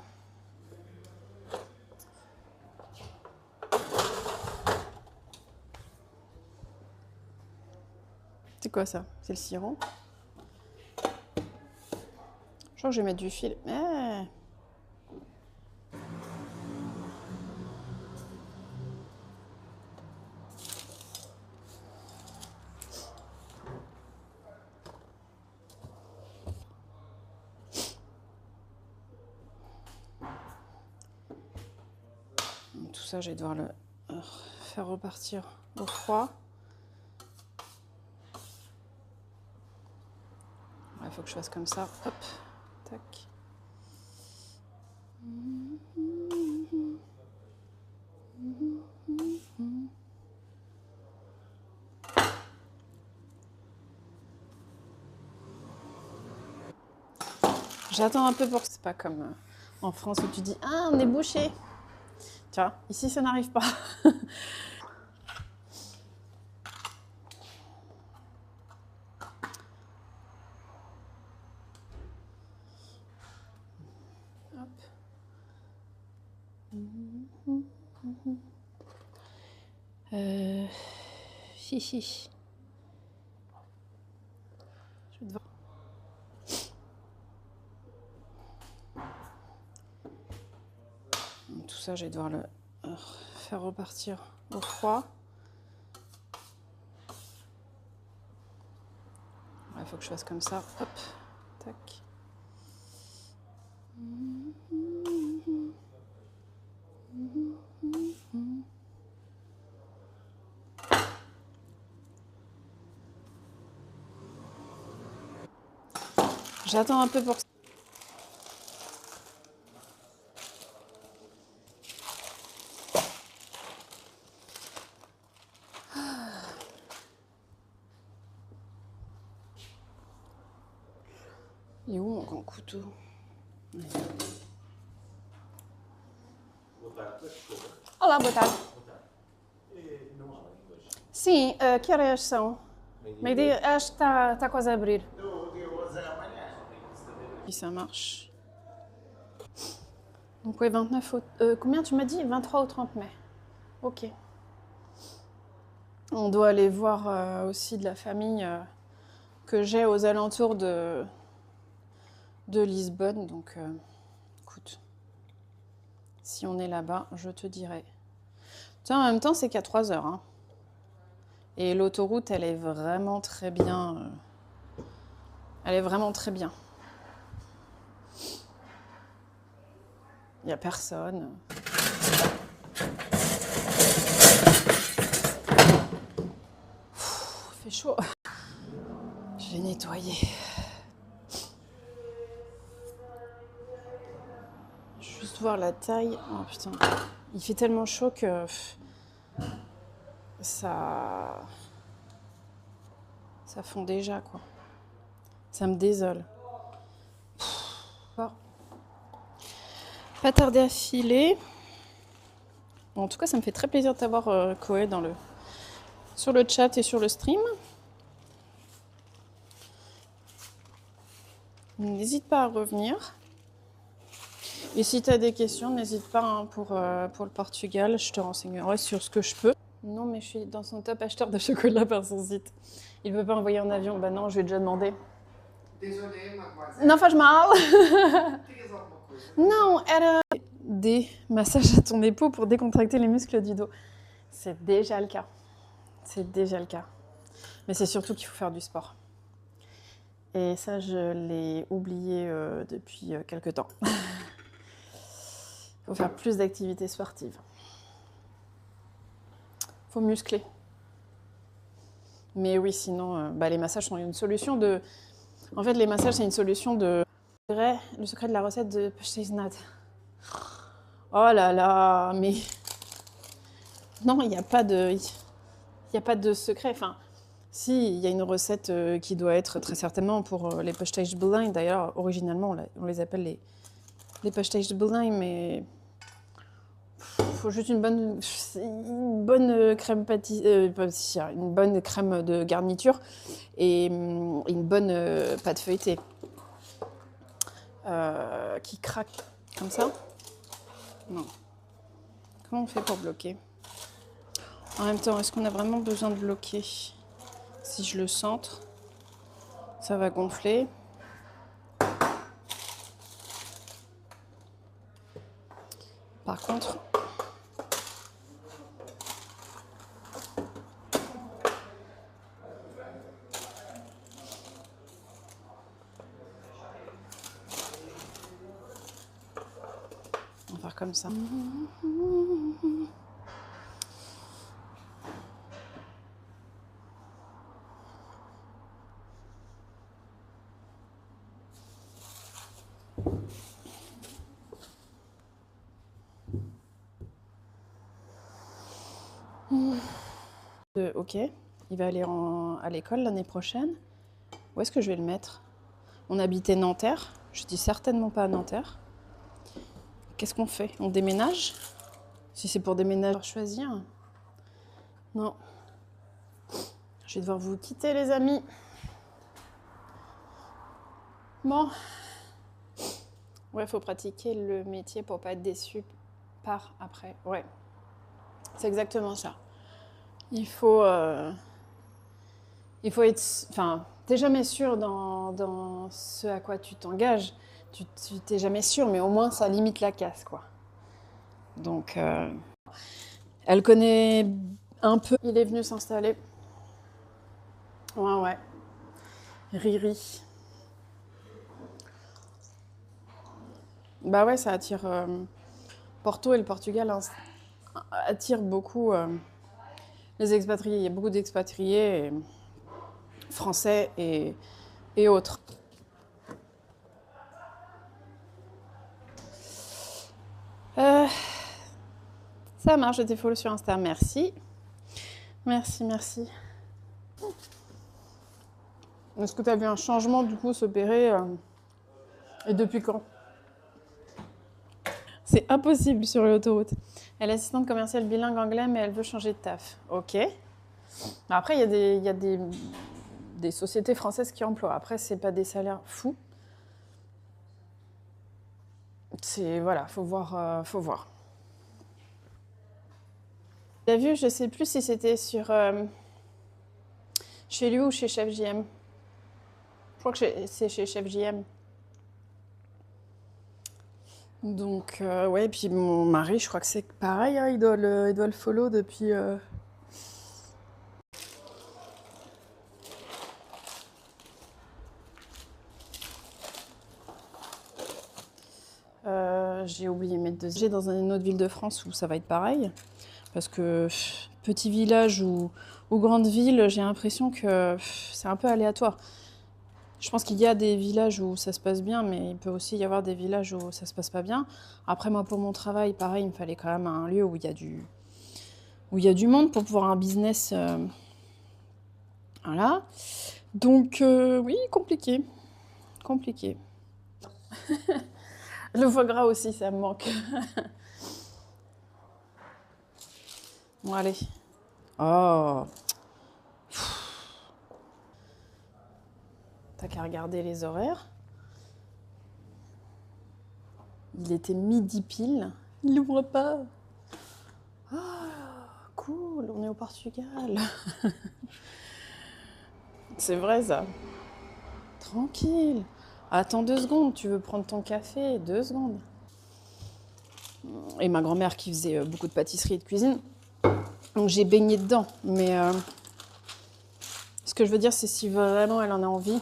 C'est quoi ça? C'est le sirop? Je crois que je vais mettre du fil. Tout ça, je vais devoir le faire repartir au froid. Il faut que je fasse comme ça. Hop, tac. J'attends un peu pour que c'est pas comme en France où tu dis « Ah, on est bouché !» Tu vois, ici, ça n'arrive pas. Si. Je vais devoir... Tout ça, je vais devoir le faire repartir au froid. Il faut que je fasse comme ça. Hop, tac. J'attends un peu pour que... Il est où mon grand couteau? Olá, boa tarde. Sim, que horas são? Meio-dia, acho que está quase a abrir. Deu 11 da Et ça marche. Donc ouais, 29 combien tu m'as dit? 23 au 30 mai. Ok. On doit aller voir aussi de la famille que j'ai aux alentours de Lisbonne. Donc écoute, si on est là-bas, je te dirai. Tiens, en même temps, c'est qu'à 3 heures. Hein. Et l'autoroute, elle est vraiment très bien. Elle est vraiment très bien. Il n'y a personne. Il fait chaud. Je vais nettoyer. Juste voir la taille. Oh putain. Il fait tellement chaud que ça fond déjà quoi. Ça me désole. Bon. Pas tarder à filer. Bon, en tout cas, ça me fait très plaisir de t'avoir Koé sur le chat et sur le stream. N'hésite pas à revenir. Et si tu as des questions, n'hésite pas hein, pour le Portugal. Je te renseignerai sur ce que je peux. Non, mais je suis dans son top acheteur de chocolat par son site. Il ne veut pas envoyer en avion. Bah non, je lui ai déjà demandé. Désolée, mademoiselle. Não faz mal. Tens alguma coisa? Non, era des massages à ton épaule pour décontracter les muscles du dos. C'est déjà le cas. C'est déjà le cas. Mais c'est surtout qu'il faut faire du sport. Et ça, je l'ai oublié depuis quelques temps. Il faut faire plus d'activités sportives. Il faut muscler. Mais oui, sinon, les massages sont une solution de... En fait, les massages, c'est une solution de... Le secret de la recette de Pechsteznad. Oh là là, mais... Non, il n'y a pas de... Il n'y a pas de secret. Enfin, si, il y a une recette qui doit être très certainement pour les Pechsteznad. D'ailleurs, originalement, on les appelle les Pechsteznad, mais... Il faut juste une bonne crème pâtissière, une bonne crème de garniture et une bonne pâte feuilletée qui craque comme ça. Non. Comment on fait pour bloquer? En même temps, est-ce qu'on a vraiment besoin de bloquer? Si je le centre, ça va gonfler. Par contre, on va faire comme ça. Ok, il va aller à l'école l'année prochaine. Où est-ce que je vais le mettre? On habitait Nanterre. Je dis certainement pas à Nanterre. Qu'est-ce qu'on fait? On déménage? Si c'est pour déménager, choisir? Non. Je vais devoir vous quitter, les amis. Bon. Ouais, faut pratiquer le métier pour pas être déçu par après. Ouais. C'est exactement ça. Il faut être... Enfin, t'es jamais sûr dans ce à quoi tu t'engages. Tu t'es jamais sûr, mais au moins ça limite la casse, quoi. Donc, elle connaît un peu. Il est venu s'installer. Ouais. Riri. Bah ouais, ça attire... Porto et le Portugal attirent beaucoup les expatriés. Il y a beaucoup d'expatriés français et autres. Ça marche, je t'ai follow sur Insta. Merci. Merci. Est-ce que tu as vu un changement du coup s'opérer et depuis quand? C'est impossible sur l'autoroute. Elle est assistante commerciale bilingue anglais, mais elle veut changer de taf. Ok. Après, il y a des sociétés françaises qui emploient. Après, c'est pas des salaires fous. C'est, voilà, faut voir, faut voir. T'as vu, je sais plus si c'était sur chez lui ou chez Chef JM. Je crois que c'est chez Chef JM. Donc, ouais, puis mon mari, je crois que c'est pareil, hein, il doit le follow depuis. J'ai oublié de mettre deux. J'ai dans une autre ville de France où ça va être pareil. Parce que petit village ou grande ville, j'ai l'impression que c'est un peu aléatoire. Je pense qu'il y a des villages où ça se passe bien, mais il peut aussi y avoir des villages où ça se passe pas bien. Après, moi, pour mon travail, pareil, il me fallait quand même un lieu où il y a du monde pour pouvoir un business. Voilà. Donc, oui, compliqué. Compliqué. Le foie gras aussi, ça me manque. Bon, allez. Oh. T'as qu'à regarder les horaires. Il était midi pile. Il n'ouvre pas. Ah, cool, on est au Portugal. C'est vrai ça. Tranquille. Attends 2 secondes, tu veux prendre ton café, 2 secondes. Et ma grand-mère qui faisait beaucoup de pâtisserie et de cuisine. Donc j'ai baigné dedans. Mais ce que je veux dire, c'est si vraiment elle en a envie.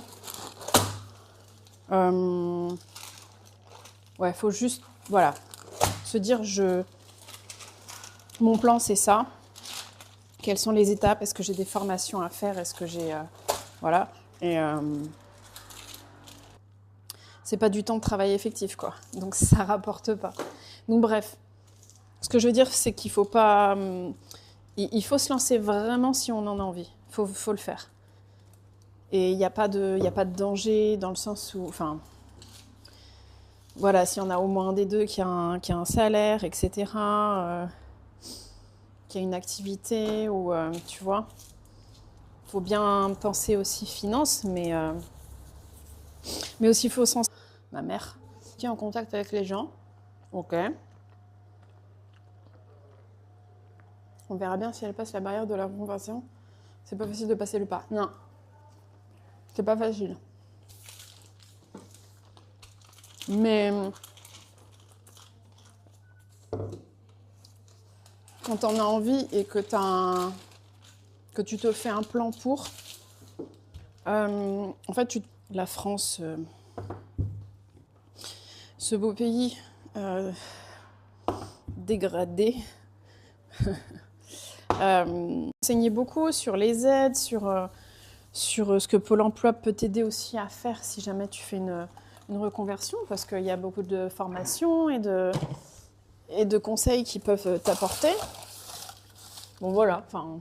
Ouais, faut juste, voilà, se dire, mon plan c'est ça. Quelles sont les étapes? Est-ce que j'ai des formations à faire? Est-ce que j'ai, voilà. Et c'est pas du temps de travail effectif, quoi. Donc ça rapporte pas. Donc bref, ce que je veux dire, c'est qu'il faut pas, il faut se lancer vraiment si on en a envie. Faut le faire. Et il n'y a pas de danger dans le sens où, enfin, voilà, s'il y en a au moins un des deux qui a un salaire, etc., qui a une activité, ou tu vois, faut bien penser aussi finances, mais aussi il faut sens. Ma mère qui est en contact avec les gens, ok. On verra bien si elle passe la barrière de la conversion. C'est pas facile de passer le pas. Non, c'est pas facile. Mais quand t'en as envie et que que tu te fais un plan pour, en fait, la France, ce beau pays dégradé, enseignait beaucoup sur les aides, sur ce que Pôle emploi peut t'aider aussi à faire si jamais tu fais une reconversion, parce qu'il y a beaucoup de formations et de conseils qui peuvent t'apporter. Bon voilà, enfin.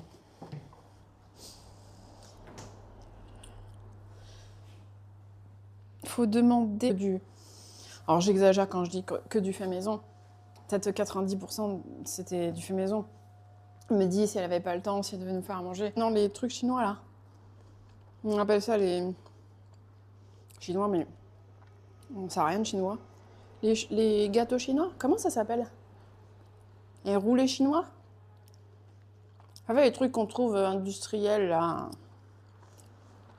Faut demander du. Alors j'exagère quand je dis que du fait maison. Peut-être 90% c'était du fait maison. Elle me dit si elle avait pas le temps, si elle devait nous faire à manger. Non, les trucs chinois là. On appelle ça les chinois, mais on sait rien de chinois. Les gâteaux chinois, comment ça s'appelle? Les roulés chinois? En fait, les trucs qu'on trouve industriels là,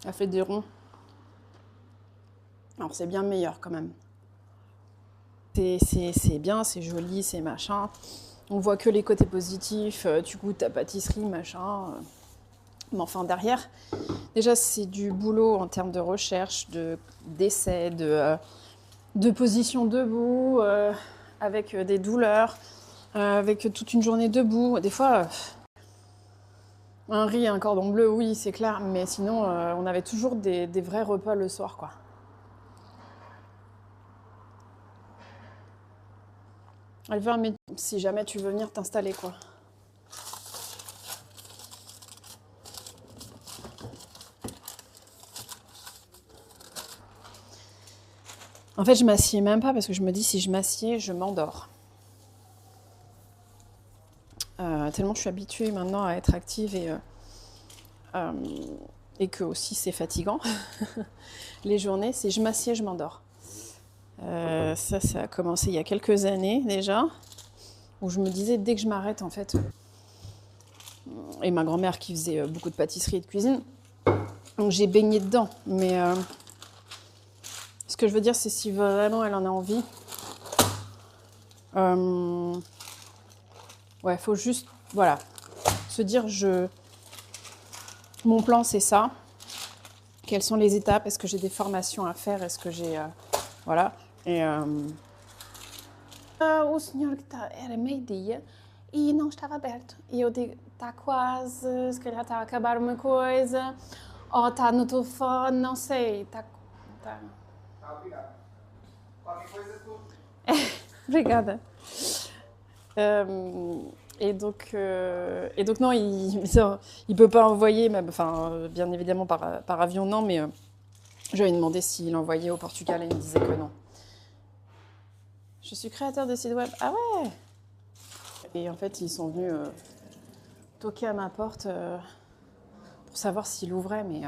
à fait des ronds. Alors c'est bien meilleur quand même. C'est bien, c'est joli, c'est machin. On voit que les côtés positifs, tu goûtes ta pâtisserie, machin. Mais enfin derrière, déjà c'est du boulot en termes de recherche, d'essais, de position debout, avec des douleurs, avec toute une journée debout. Des fois, un riz et un cordon bleu, oui c'est clair, mais sinon on avait toujours des vrais repas le soir, quoi. Elle veut un métier, si jamais tu veux venir t'installer, quoi. En fait, je m'assieds même pas parce que je me dis si je m'assieds, je m'endors. Tellement je suis habituée maintenant à être active et que aussi c'est fatigant. Les journées, c'est je m'assieds, je m'endors. Ça a commencé il y a quelques années déjà, où je me disais dès que je m'arrête en fait, et ma grand-mère qui faisait beaucoup de pâtisserie et de cuisine, donc j'ai baigné dedans. Mais ce que je veux dire, c'est si vraiment elle en a envie, ouais, faut juste, voilà, se dire mon plan c'est ça. Quelles sont les étapes? Est-ce que j'ai des formations à faire? Est-ce que j'ai voilà. Et o senhor que era meio-dia e não estava aberto. E eu digo, está quase, se calhar está a acabar uma coisa, ou está no telefone, não sei. Tá. Tá, obrigado. Qualquer coisa tu. Obrigada. Et donc non, il peut pas envoyer, même, enfin, bien évidemment par avion, non, mais je lui ai demandé s'il envoyait au Portugal et il me disait que non. Je suis créateur de site web. Ah ouais! Et en fait, ils sont venus toquer à ma porte pour savoir s'il ouvrait, mais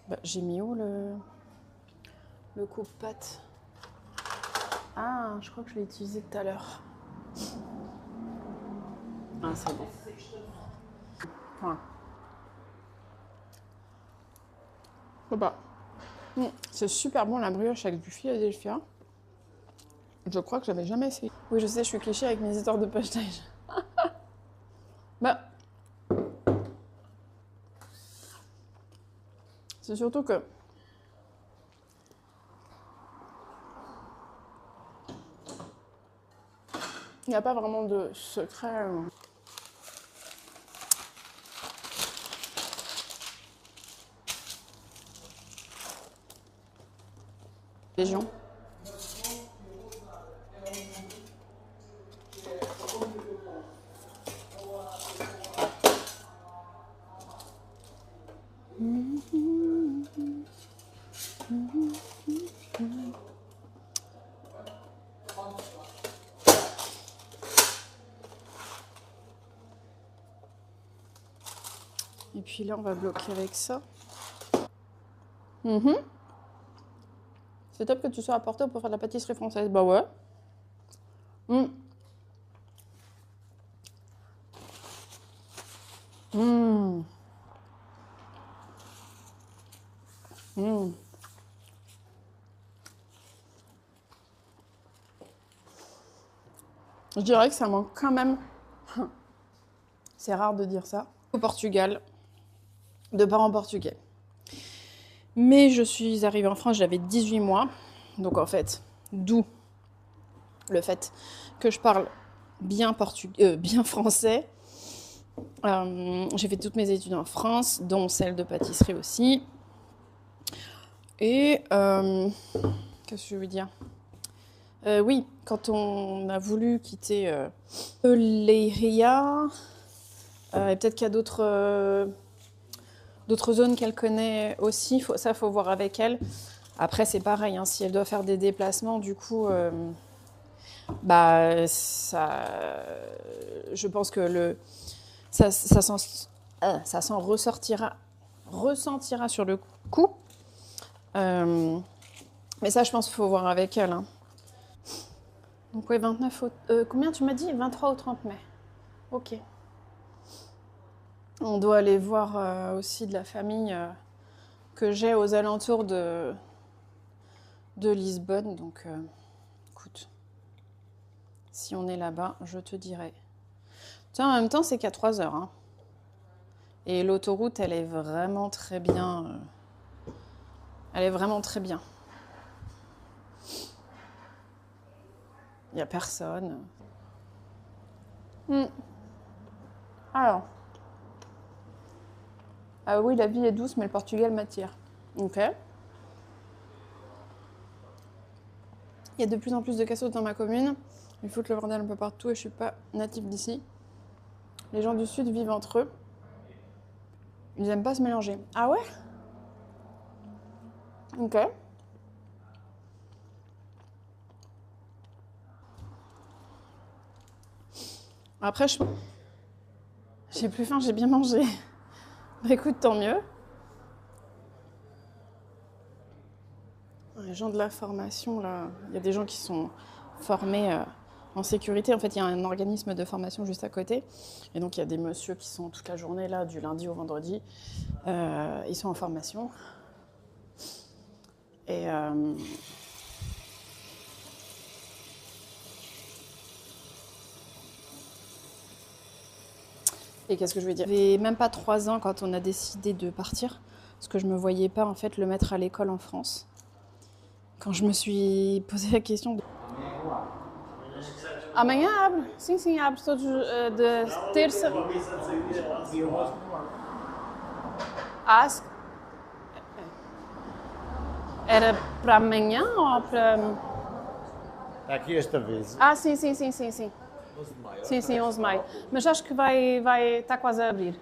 bah, j'ai mis où le coupe-pâte? Ah, je crois que je l'ai utilisé tout à l'heure. Ah, c'est bon. Voilà. Bah, c'est super bon la brioche avec du Philadelphia. Je crois que j'avais jamais essayé. Oui, je sais, je suis cliché avec mes histoires de potage. Bah, c'est surtout que il n'y a pas vraiment de secret. Légion. Et puis là, on va bloquer avec ça. C'est top que tu sois à Porto pour faire de la pâtisserie française. Bah ouais. Je dirais que ça manque quand même. C'est rare de dire ça. Au Portugal, de parents portugais. Mais je suis arrivée en France, j'avais 18 mois. Donc en fait, d'où le fait que je parle bien français. J'ai fait toutes mes études en France, dont celle de pâtisserie aussi. Et qu'est-ce que je veux dire? Oui, quand on a voulu quitter Leiria, et peut-être qu'il y a d'autres zones qu'elle connaît aussi, faut voir avec elle. Après, c'est pareil, hein, si elle doit faire des déplacements, du coup, bah, je pense que ça s'en ressentira sur le coup. Mais ça, je pense qu'il faut voir avec elle. Hein. Donc, oui, 29 combien tu m'as dit? 23 au 30 mai. Ok. On doit aller voir aussi de la famille que j'ai aux alentours de Lisbonne. Donc, écoute, si on est là-bas, je te dirai. Tiens, en même temps, c'est qu'à 3 heures. Hein. Et l'autoroute, elle est vraiment très bien. Elle est vraiment très bien. Il n'y a personne. Alors. Ah oui, la vie est douce, mais le Portugal m'attire. Ok. Il y a de plus en plus de cassos dans ma commune. Ils foutent le bordel un peu partout et je suis pas native d'ici. Les gens du sud vivent entre eux. Ils aiment pas se mélanger. Ah ouais? Ok. Après, j'ai plus faim, j'ai bien mangé. Bah écoute, tant mieux. Les gens de la formation, là, il y a des gens qui sont formés en sécurité. En fait, il y a un organisme de formation juste à côté. Et donc, il y a des messieurs qui sont toute la journée là, du lundi au vendredi. Ils sont en formation. Et qu'est-ce que je veux dire? J'avais même pas 3 ans quand on a décidé de partir. Parce que je me voyais pas, en fait, le mettre à l'école en France. Quand je me suis posé la question de... Amanhã abre. Sim, sim, abre todos de terça. Às... Era para amanhã ou para... Está aqui este aviso. Ah, sim, sim, sim, sim, sim. 11 de maio. Sim, sim, 11 de maio. Mas acho que está quase a abrir.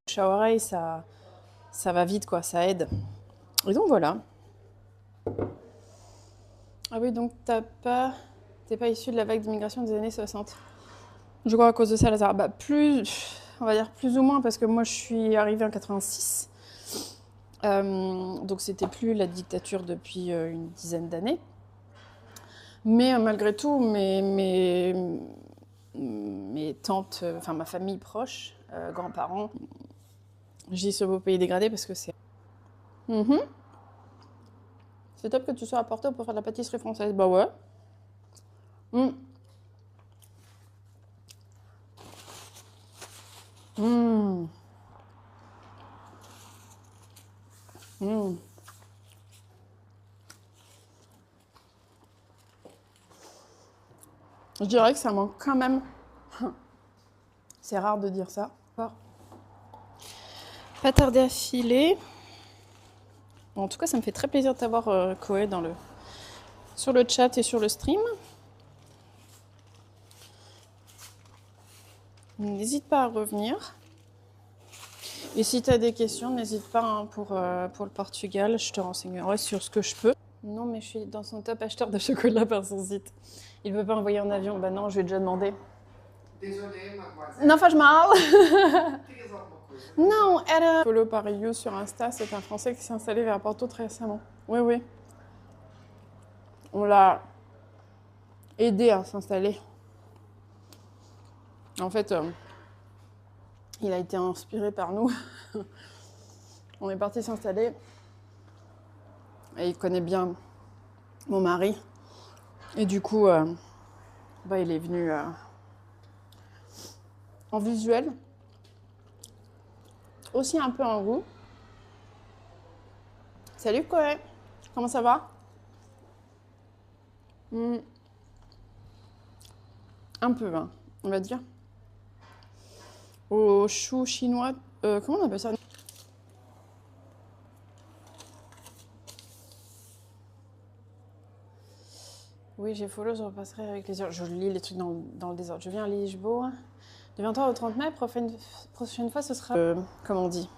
Bouche à oreille, ça va vite, quoi, ça aide. Et donc voilà. Ah oui, donc t'es pas issu de la vague d'immigration des années 60. Je crois à cause de ça, Lazare. Bah, on va dire plus ou moins, parce que moi je suis arrivée en 86. Donc c'était plus la dictature depuis une dizaine d'années. Mais malgré tout, mes tantes, enfin ma famille proche, grands-parents, j'y ce beau pays dégradé parce que c'est... C'est top que tu sois à Porto pour faire de la pâtisserie française. Bah ouais. Mm. Mm. Mm. Je dirais que ça manque quand même. C'est rare de dire ça. Pas tarder à filer. En tout cas, ça me fait très plaisir de t'avoir, Koé, sur le chat et sur le stream. N'hésite pas à revenir. Et si tu as des questions, n'hésite pas hein, pour le Portugal. Je te renseignerai sur ce que je peux. Non, mais je suis dans son top acheteur de chocolat par son site. Il ne veut pas envoyer en avion. Bah non, je lui ai déjà demandé. Désolée, mademoiselle. Não faz mal. Querias alguma coisa? Non, era... Follow par You sur Insta, c'est un Français qui s'est installé vers Porto très récemment. Oui, oui. On l'a aidé à s'installer. En fait, il a été inspiré par nous. On est parti s'installer. Et il connaît bien mon mari. Et du coup, il est venu en visuel. Aussi un peu en goût. Salut Koé, comment ça va? Un peu, hein, on va dire. Au chou chinois, comment on appelle ça? Oui, j'ai follow, je repasserai avec les heures. Je lis les trucs dans le désordre. Je viens à Lisboa. Du 23 au 30 mai, prochaine fois, ce sera, comment on dit,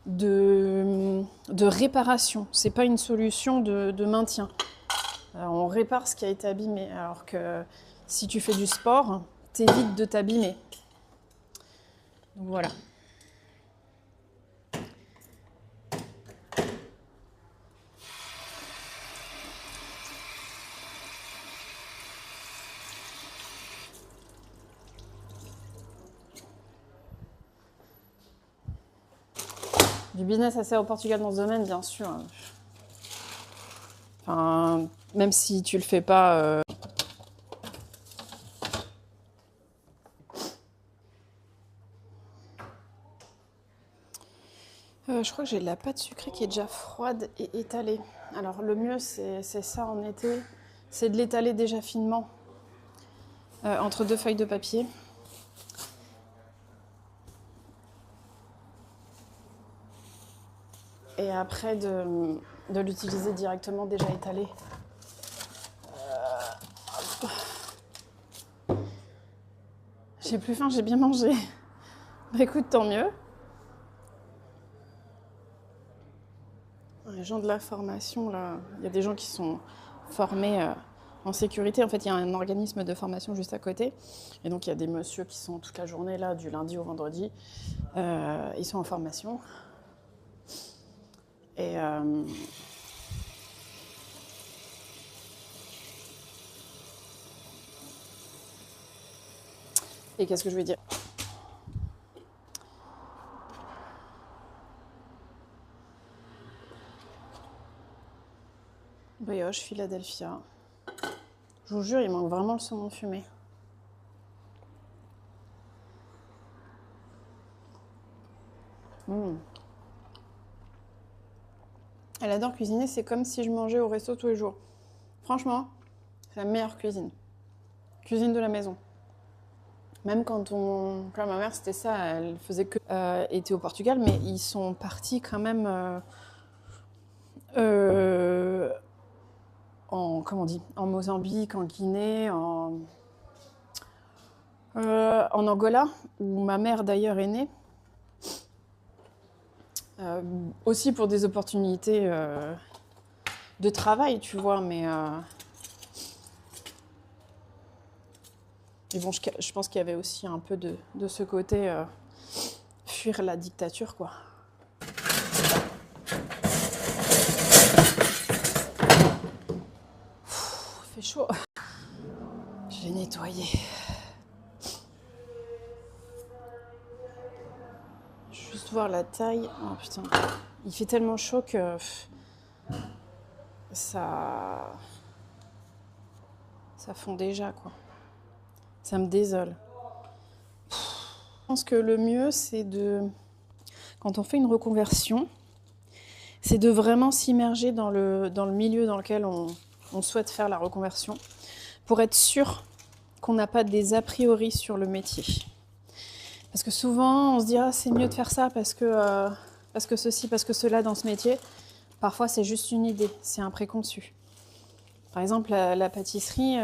de réparation. C'est pas une solution de maintien. Alors, on répare ce qui a été abîmé. Alors que si tu fais du sport, t'évites de t'abîmer. Donc voilà. Du business assez au Portugal dans ce domaine, bien sûr. Enfin, même si tu le fais pas... je crois que j'ai de la pâte sucrée qui est déjà froide et étalée. Alors le mieux, c'est ça en été. C'est de l'étaler déjà finement entre 2 feuilles de papier. Et après de l'utiliser directement déjà étalé J'ai plus faim, j'ai bien mangé. Bah écoute, tant mieux. Les gens de la formation, là, il y a des gens qui sont formés en sécurité. En fait, il y a un organisme de formation juste à côté. Et donc, il y a des messieurs qui sont toute la journée là, du lundi au vendredi. Ils sont en formation. Et qu'est-ce que je veux dire? Brioche, Philadelphia. Je vous jure, il manque vraiment le saumon fumé. Elle adore cuisiner, c'est comme si je mangeais au resto tous les jours. Franchement, c'est la meilleure cuisine. Cuisine de la maison. Même quand ma mère, c'était ça, elle faisait que... était au Portugal, mais ils sont partis quand même... comment on dit, en Mozambique, en Guinée, en Angola, où ma mère d'ailleurs est née. Aussi pour des opportunités de travail, tu vois, mais bon, je pense qu'il y avait aussi un peu de ce côté fuir la dictature, quoi. Il fait chaud. Je vais nettoyer. Juste voir la taille. Oh putain, il fait tellement chaud que ça fond déjà, quoi. Ça me désole. Je pense que le mieux, c'est quand on fait une reconversion, c'est de vraiment s'immerger dans le milieu dans lequel on souhaite faire la reconversion pour être sûr qu'on n'a pas des a priori sur le métier. Parce que souvent, on se dit « Ah, c'est mieux de faire ça parce que ceci, parce que cela dans ce métier. » Parfois, c'est juste une idée, c'est un préconçu. Par exemple, la pâtisserie,